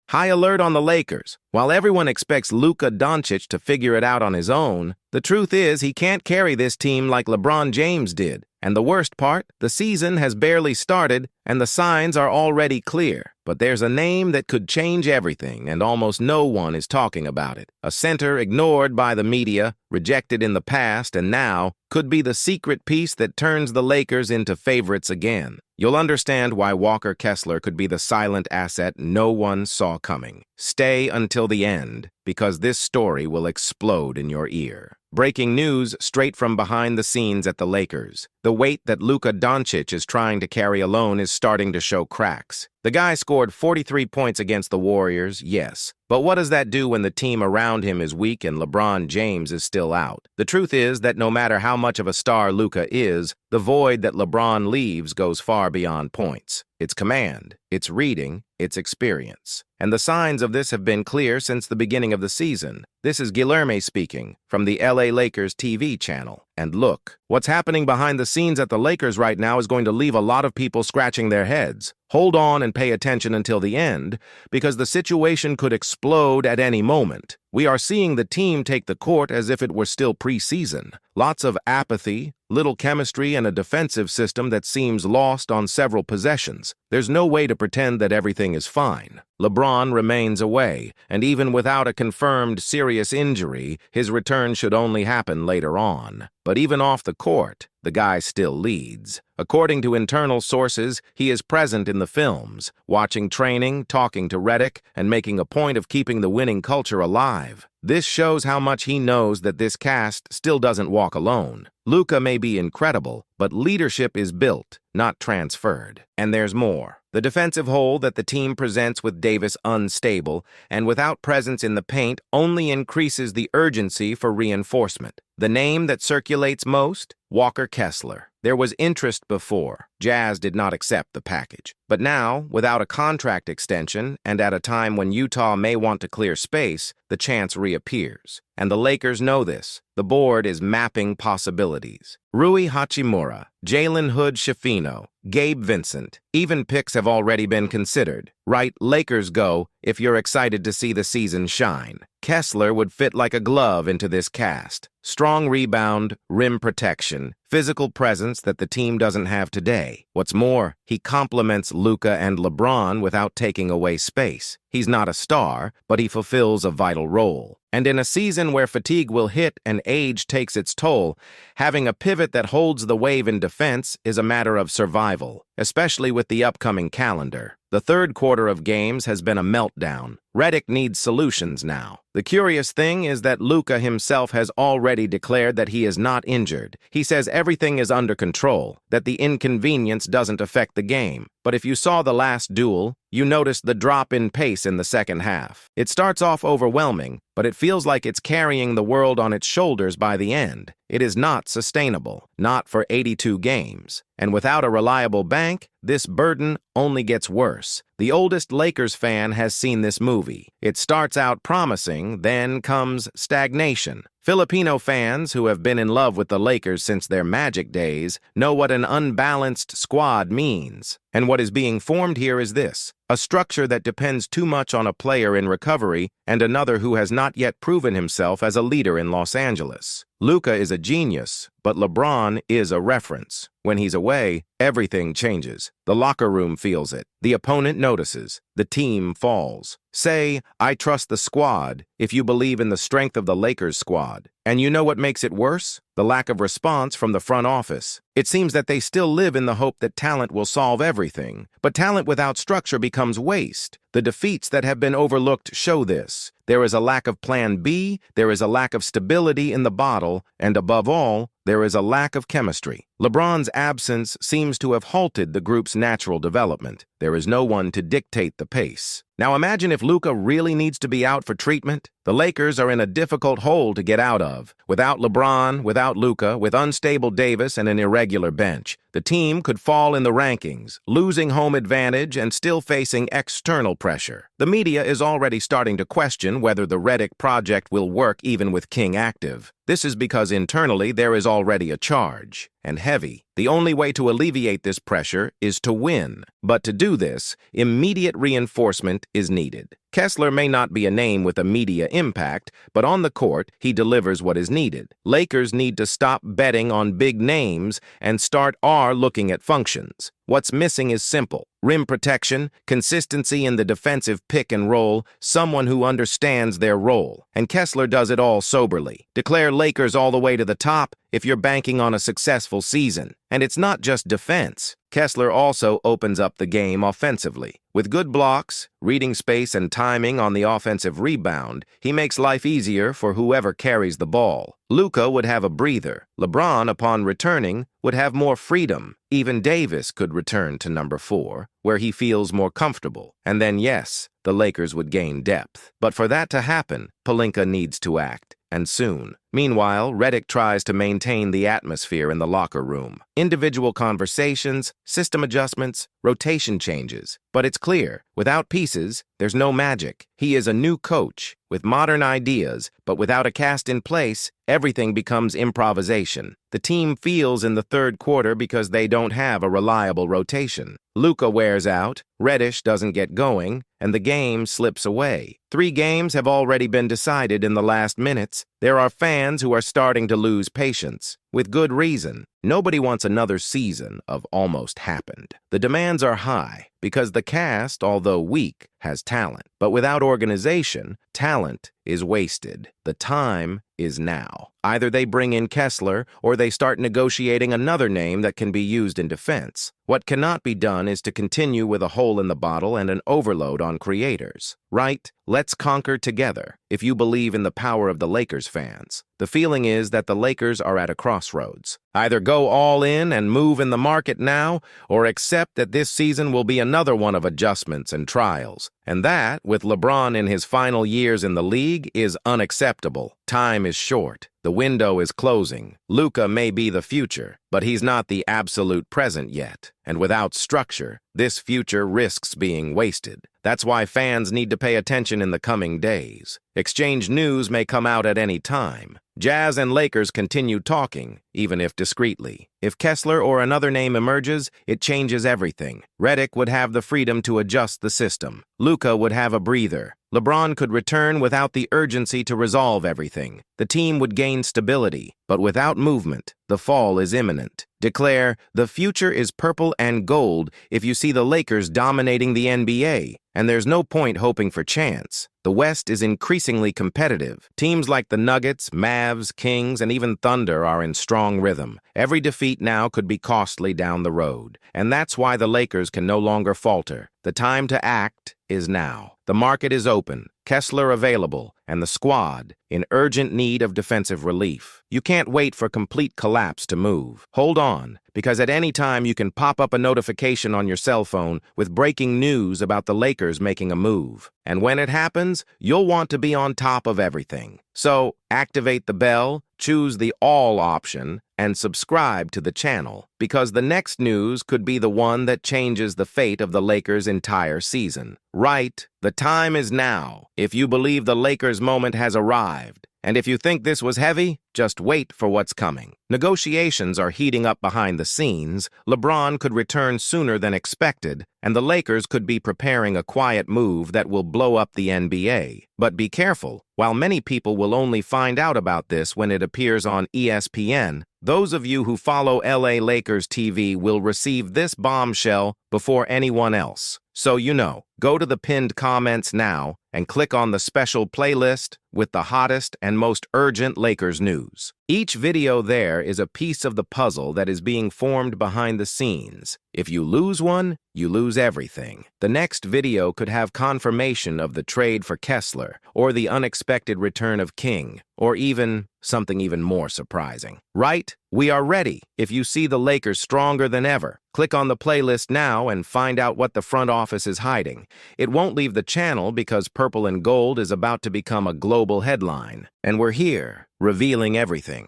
High alert on the Lakers. While everyone expects Luka Doncic to figure it out on his own, the truth is he can't carry this team like LeBron James did. And the worst part, the season has barely started and the signs are already clear. But there's a name that could change everything, and almost no one is talking about it. A center ignored by the media, rejected in the past, and now could be the secret piece that turns the Lakers into favorites again. You'll understand why Walker Kessler could be the silent asset no one saw coming. Stay until the end, because this story will explode in your ear. Breaking news straight from behind the scenes at the Lakers. The weight that Luka Doncic is trying to carry alone is starting to show cracks. The guy scored 43 points against the Warriors, yes. But what does that do when the team around him is weak and LeBron James is still out? The truth is that no matter how much of a star Luka is, the void that LeBron leaves goes far beyond points. It's command, it's reading, it's experience. And the signs of this have been clear since the beginning of the season. This is Guilherme speaking from the LA Lakers TV channel. And look, what's happening behind the scenes at the Lakers right now is going to leave a lot of people scratching their heads. Hold on and pay attention until the end, because the situation could explode at any moment. We are seeing the team take the court as if it were still preseason. Lots of apathy, little chemistry, and a defensive system that seems lost on several possessions. There's no way to pretend that everything is fine. LeBron remains away, and even without a confirmed serious injury, his return should only happen later on. But even off the court, the guy still leads. According to internal sources, he is present in the films, watching training, talking to Redick, and making a point of keeping the winning culture alive. This shows how much he knows that this cast still doesn't walk alone. Luka may be incredible, but leadership is built, not transferred. And there's more. The defensive hole that the team presents with Davis unstable and without presence in the paint only increases the urgency for reinforcement. The name that circulates most? Walker Kessler. There was interest before. Jazz did not accept the package. But now, without a contract extension and at a time when Utah may want to clear space, the chance reappears. And the Lakers know this. The board is mapping possibilities. Rui Hachimura, Jalen Hood-Schifino, Gabe Vincent. Even picks have already been considered. Right, Lakers go if you're excited to see the season shine. Kessler would fit like a glove into this cast. Strong rebound, rim protection, physical presence that the team doesn't have today. What's more, he complements Luka and LeBron without taking away space. He's not a star, but he fulfills a vital role. And in a season where fatigue will hit and age takes its toll, having a pivot that holds the wave in defense is a matter of survival, especially with the upcoming calendar. The third quarter of games has been a meltdown. Redick needs solutions now. The curious thing is that Luka himself has already declared that he is not injured. He says everything is under control, that the inconvenience doesn't affect the game. But if you saw the last duel, you noticed the drop in pace in the second half. It starts off overwhelming, but it feels like it's carrying the world on its shoulders by the end. It is not sustainable, not for 82 games. And without a reliable bank, this burden only gets worse. The oldest Lakers fan has seen this movie. It starts out promising, then comes stagnation. Filipino fans who have been in love with the Lakers since their Magic days know what an unbalanced squad means. And what is being formed here is this: a structure that depends too much on a player in recovery and another who has not yet proven himself as a leader in Los Angeles. Luka is a genius, but LeBron is a reference. When he's away, everything changes. The locker room feels it. The opponent notices. The team falls. Say, I trust the squad, if you believe in the strength of the Lakers squad. And you know what makes it worse? The lack of response from the front office. It seems that they still live in the hope that talent will solve everything. But talent without structure becomes waste. The defeats that have been overlooked show this. There is a lack of plan B, there is a lack of stability in the bottle, and above all, there is a lack of chemistry. LeBron's absence seems to have halted the group's natural development. There is no one to dictate the pace. Now imagine if Luka really needs to be out for treatment. The Lakers are in a difficult hole to get out of. Without LeBron, without Luka, with unstable Davis and an irregular bench, the team could fall in the rankings, losing home advantage and still facing external pressure. The media is already starting to question whether the Redick project will work even with King active. This is because internally there is already a charge, and heavy. The only way to alleviate this pressure is to win. But to do this, immediate reinforcement is needed. Kessler may not be a name with a media impact, but on the court, he delivers what is needed. Lakers need to stop betting on big names and start looking at functions. What's missing is simple: rim protection, consistency in the defensive pick and roll, someone who understands their role. And Kessler does it all soberly. Declare Lakers all the way to the top if you're banking on a successful season. And it's not just defense. Kessler also opens up the game offensively. With good blocks, reading space, and timing on the offensive rebound, he makes life easier for whoever carries the ball. Luka would have a breather. LeBron, upon returning, would have more freedom. Even Davis could return to number 4, where he feels more comfortable. And then, yes, the Lakers would gain depth. But for that to happen, Pelinka needs to act, and soon. Meanwhile, Redick tries to maintain the atmosphere in the locker room. Individual conversations, system adjustments, rotation changes. But it's clear, without pieces, there's no magic. He is a new coach, with modern ideas, but without a cast in place, everything becomes improvisation. The team feels in the third quarter because they don't have a reliable rotation. Luka wears out, Reddish doesn't get going, and the game slips away. 3 games have already been decided in the last minutes. There are fans who are starting to lose patience. With good reason. Nobody wants another season of almost happened. The demands are high because the cast, although weak, has talent. But without organization, talent is wasted. The time is now. Either they bring in Kessler or they start negotiating another name that can be used in defense. What cannot be done is to continue with a hole in the bottle and an overload on creators. Right? Let's conquer together, if you believe in the power of the Lakers fans. The feeling is that the Lakers are at a crossroads. Either go all in and move in the market now, or accept that this season will be another one of adjustments and trials. And that, with LeBron in his final years in the league, is unacceptable. Time is short. The window is closing. Luka may be the future, but he's not the absolute present yet. And without structure, this future risks being wasted. That's why fans need to pay attention in the coming days. Exchange news may come out at any time. Jazz and Lakers continue talking, even if discreetly. If Kessler or another name emerges, it changes everything. Redick would have the freedom to adjust the system. Luka would have a breather. LeBron could return without the urgency to resolve everything. The team would gain stability, but without movement, the fall is imminent. Declare, the future is purple and gold if you see the Lakers dominating the NBA, and there's no point hoping for chance. The West is increasingly competitive. Teams like the Nuggets, Mavs, Kings, and even Thunder are in strong rhythm. Every defeat now could be costly down the road, and that's why the Lakers can no longer falter. The time to act is now. The market is open, Kessler available, and the squad in urgent need of defensive relief. You can't wait for complete collapse to move. Hold on, because at any time you can pop up a notification on your cell phone with breaking news about the Lakers making a move. And when it happens, you'll want to be on top of everything. So, activate the bell, choose the all option, and subscribe to the channel, because the next news could be the one that changes the fate of the Lakers' entire season. Right, the time is now. If you believe the Lakers' moment has arrived, and if you think this was heavy, just wait for what's coming. Negotiations are heating up behind the scenes. LeBron could return sooner than expected, and the Lakers could be preparing a quiet move that will blow up the NBA. But be careful. While many people will only find out about this when it appears on ESPN, those of you who follow LA Lakers TV will receive this bombshell before anyone else. So you know, go to the pinned comments now and click on the special playlist with the hottest and most urgent Lakers news. Each video there is a piece of the puzzle that is being formed behind the scenes. If you lose one, you lose everything. The next video could have confirmation of the trade for Kessler, or the unexpected return of King, or even something even more surprising. Right? We are ready. If you see the Lakers stronger than ever, click on the playlist now and find out what the front office is hiding. It won't leave the channel because Purple and Gold is about to become a global headline. And we're here, revealing everything.